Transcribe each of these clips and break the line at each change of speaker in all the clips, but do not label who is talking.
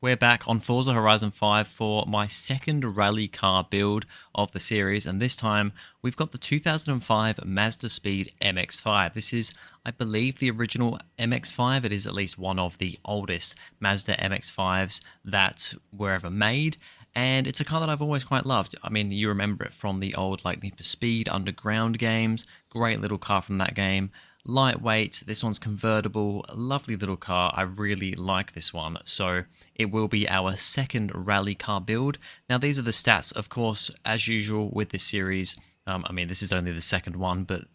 We're back on Forza Horizon 5 for my second rally car build of the series, and this time we've got the 2005 Mazdaspeed MX-5. This is, I believe, the original MX-5. It is at least one of the oldest Mazda MX-5s that were ever made, and it's a car that I've always quite loved. I mean, you remember it from the old like Need for Speed Underground games. Great little car from that game. Lightweight, this one's convertible, lovely little car. I really like this one, so it will be our second rally car build. Now these are the stats, of course, as usual with this series. I mean, this is only the second one, but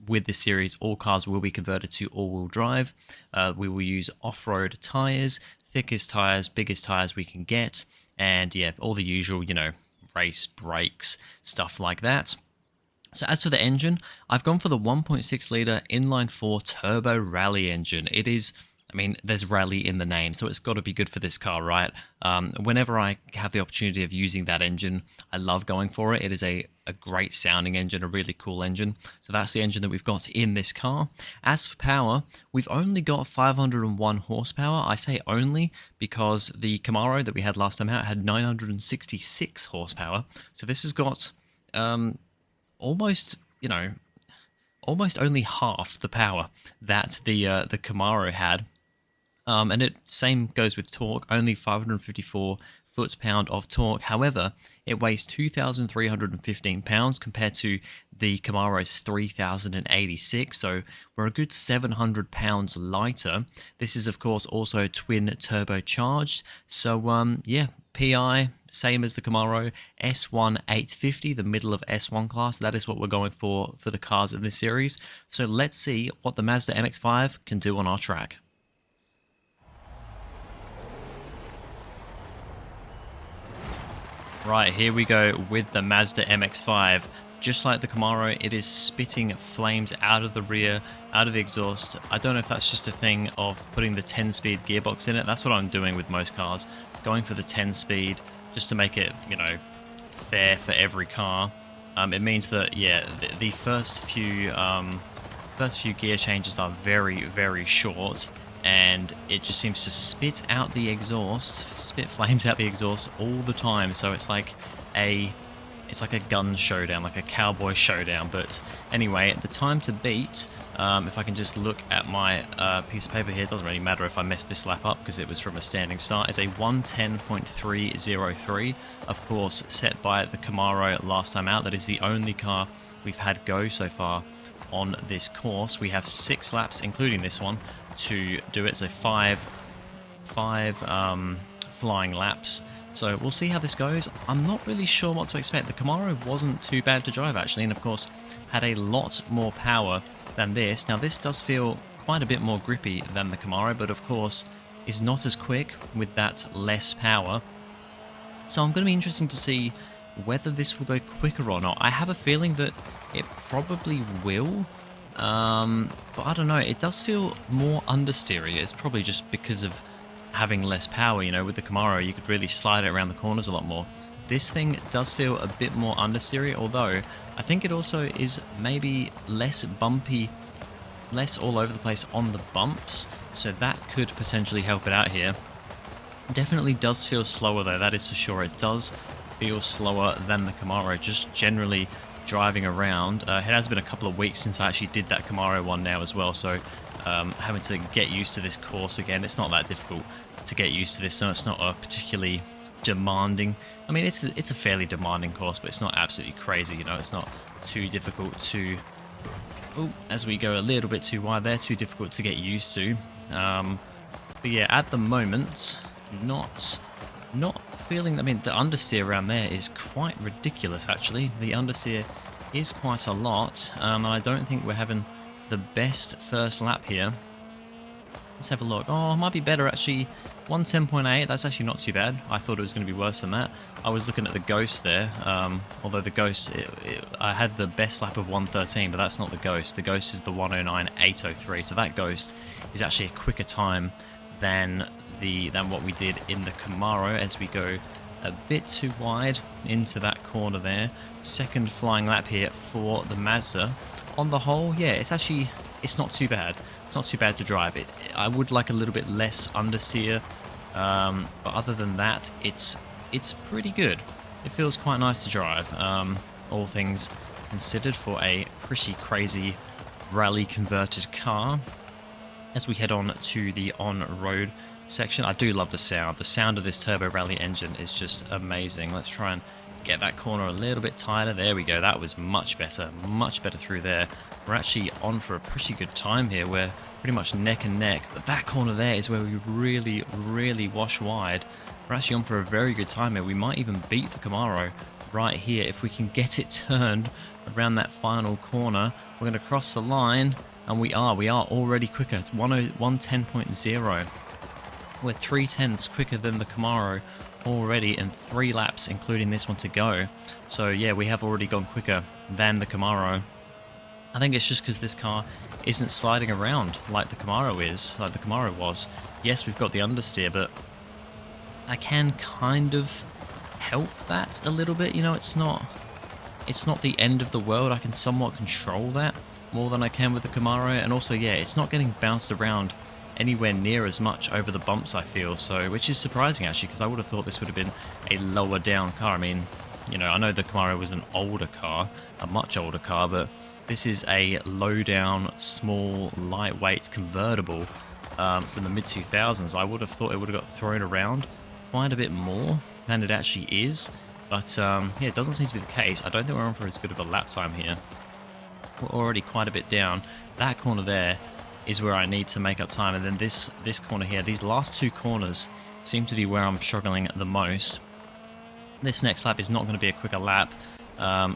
with this series, all cars will be converted to all-wheel drive. We will use off-road tires, thickest tires, biggest tires we can get, and yeah, all the usual, you know, race, brakes, stuff like that. So as for the engine, I've gone for the 1.6 litre inline-4 turbo rally engine. It is, I mean, there's rally in the name, so it's got to be good for this car, right? Whenever I have the opportunity of using that engine, I love going for it. It is a great sounding engine, a really cool engine. So that's the engine that we've got in this car. As for power, we've only got 501 horsepower. I say only because the Camaro that we had last time out had 966 horsepower. So this has got almost, you know, almost only half the power that the Camaro had. And it same goes with torque, only 554 foot-pound of torque. However, it weighs 2,315 pounds compared to the Camaro's 3,086, so we're a good 700 pounds lighter. This is, of course, also twin turbocharged, so yeah, PI, same as the Camaro, S1 850, the middle of S1 class. That is what we're going for the cars in this series. So let's see what the Mazda MX-5 can do on our track. Right, here we go with the Mazda MX-5. Just like the Camaro, it is spitting flames out of the rear, out of the exhaust. I don't know if that's just a thing of putting the 10-speed gearbox in it. That's what I'm doing with most cars, going for the 10-speed just to make it, you know, fair for every car. It means that, yeah, the first few gear changes are very, very short, and it just seems to spit out the exhaust, spit flames out the exhaust all the time. So it's like a gun showdown, like a cowboy showdown. But anyway, the time to beat, if I can just look at my piece of paper here, it doesn't really matter if I messed this lap up because it was from a standing start, is a 110.303, of course set by the Camaro last time out. That is the only car we've had go so far on this course. We have 6 laps, including this one, to do it, so five flying laps. So we'll see how this goes. I'm not really sure what to expect. The Camaro wasn't too bad to drive actually, and of course had a lot more power than this. Now this does feel quite a bit more grippy than the Camaro, but of course is not as quick with that less power. So I'm going to be interesting to see whether this will go quicker or not. I have a feeling that it probably will. But I don't know, it does feel more understeery. It's probably just because of having less power, you know. With the Camaro you could really slide it around the corners a lot more. This thing does feel a bit more understeery, although I think it also is maybe less bumpy, less all over the place on the bumps, so that could potentially help it out here. Definitely does feel slower though, that is for sure. It does feel slower than the Camaro, just generally driving around. It has been a couple of weeks since I actually did that Camaro one now as well, so having to get used to this course again. It's not that difficult to get used to this, so it's not a particularly demanding, I mean it's a fairly demanding course, but it's not absolutely crazy, you know. It's not too difficult to, oh, as we go a little bit too wide there, too difficult to get used to. But yeah, at the moment not feeling, I mean, the understeer around there is quite ridiculous actually. The understeer is quite a lot. I don't think we're having the best first lap here. Let's have a look. Oh, it might be better actually. 110.8, that's actually not too bad. I thought it was going to be worse than that. I was looking at the Ghost there, although the Ghost, I had the best lap of 113, but that's not the Ghost. The Ghost is the 109.803, so that Ghost is actually a quicker time than what we did in the Camaro, as we go a bit too wide into that corner there. Second flying lap here for the Mazda. On the whole, yeah, it's not too bad. It's not too bad to drive it. I would like a little bit less understeer But other than that, it's pretty good. It feels quite nice to drive, all things considered, for a pretty crazy rally converted car. As we head on to the on-road section, I do love the sound. The sound of this turbo rally engine is just amazing. Let's try and get that corner a little bit tighter. There we go. That was much better through there. We're actually on for a pretty good time here. We're pretty much neck and neck, but that corner there is where we really wash wide. We're actually on for a very good time here. We might even beat the Camaro right here if we can get it turned around that final corner. We're going to cross the line, and we are already quicker. It's 110.0. We're 0.3 quicker than the Camaro already in 3 laps, including this one to go. So yeah, we have already gone quicker than the Camaro. I think it's just because this car isn't sliding around like the Camaro was. Yes, we've got the understeer, but I can kind of help that a little bit. You know, it's not the end of the world. I can somewhat control that more than I can with the Camaro, and also, yeah, it's not getting bounced around anywhere near as much over the bumps, I feel, so, which is surprising actually, because I would have thought this would have been a lower down car. I mean, you know, I know the Camaro was an older car, a much older car, but this is a low down, small, lightweight convertible from the mid 2000s. I would have thought it would have got thrown around quite a bit more than it actually is, but yeah, it doesn't seem to be the case. I don't think we're on for as good of a lap time here. We're already quite a bit down. That corner there is where I need to make up time, and then this corner here, these last 2 corners seem to be where I'm struggling the most. This next lap is not going to be a quicker lap,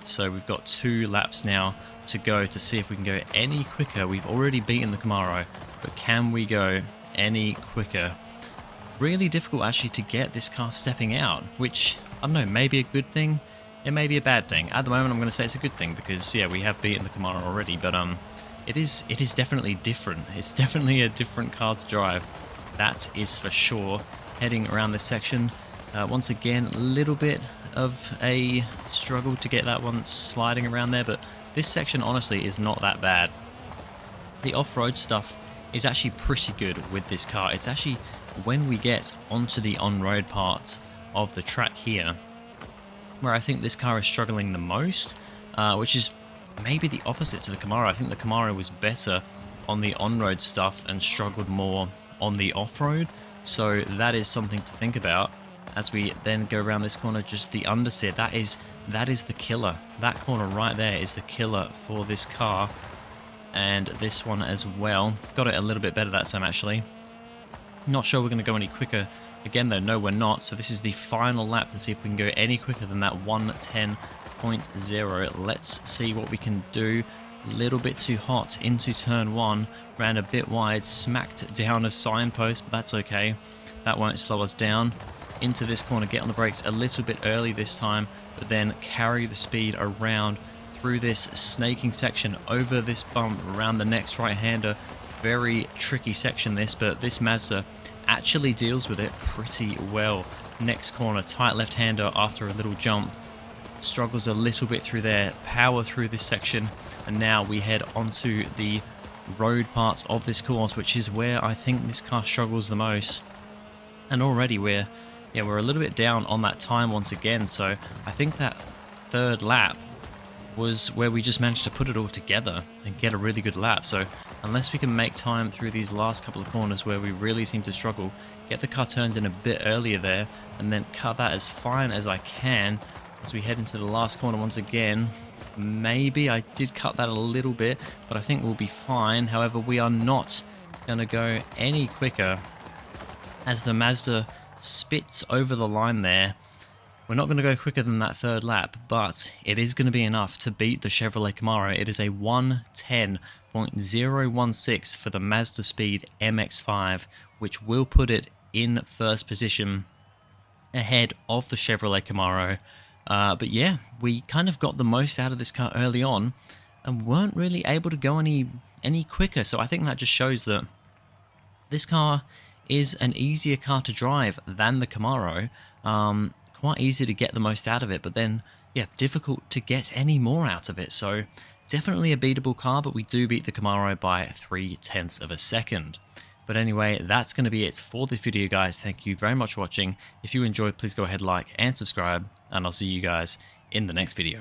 so we've got 2 laps now to go to see if we can go any quicker. We've already beaten the Camaro, but can we go any quicker? Really difficult actually to get this car stepping out, which, I don't know, may be a good thing, it may be a bad thing. At the moment I'm going to say it's a good thing, because yeah, we have beaten the Camaro already, but it is definitely different. It's definitely a different car to drive, that is for sure. Heading around this section, once again, a little bit of a struggle to get that one sliding around there, but this section honestly is not that bad. The off-road stuff is actually pretty good with this car. It's actually when we get onto the on-road part of the track here where I think this car is struggling the most, which is maybe the opposite to the Camaro. I think the Camaro was better on the on-road stuff and struggled more on the off-road, so that is something to think about. As we then go around this corner, just the understeer, that is the killer. That corner right there is the killer for this car, and this one as well. Got it a little bit better that time actually. Not sure we're going to go any quicker again though. No, we're not. So this is the final lap to see if we can go any quicker than that 110.0. Let's see what we can do. A little bit too hot into turn 1. Ran a bit wide, smacked down a signpost, but that's okay. That won't slow us down. Into this corner, get on the brakes a little bit early this time, but then carry the speed around through this snaking section, over this bump, around the next right-hander. Very tricky section this, but this Mazda actually deals with it pretty well. Next corner, tight left-hander after a little jump. Struggles a little bit through there, power through this section, and now we head onto the road parts of this course, which is where I think this car struggles the most. And already we're a little bit down on that time once again, so I think that third lap was where we just managed to put it all together and get a really good lap. So unless we can make time through these last couple of corners where we really seem to struggle, get the car turned in a bit earlier there, and then cut that as fine as I can as we head into the last corner once again. Maybe I did cut that a little bit, but I think we'll be fine. However, we are not going to go any quicker as the Mazda spits over the line there. We're not going to go quicker than that third lap, but it is going to be enough to beat the Chevrolet Camaro. It is a 110.016 for the Mazdaspeed MX-5, which will put it in first position ahead of the Chevrolet Camaro. But yeah, we kind of got the most out of this car early on and weren't really able to go any quicker. So I think that just shows that this car is an easier car to drive than the Camaro. Quite easy to get the most out of it, but then, yeah, difficult to get any more out of it. So definitely a beatable car, but we do beat the Camaro by 0.3 of a second. But anyway, that's going to be it for this video, guys. Thank you very much for watching. If you enjoyed, please go ahead, like and subscribe, and I'll see you guys in the next video.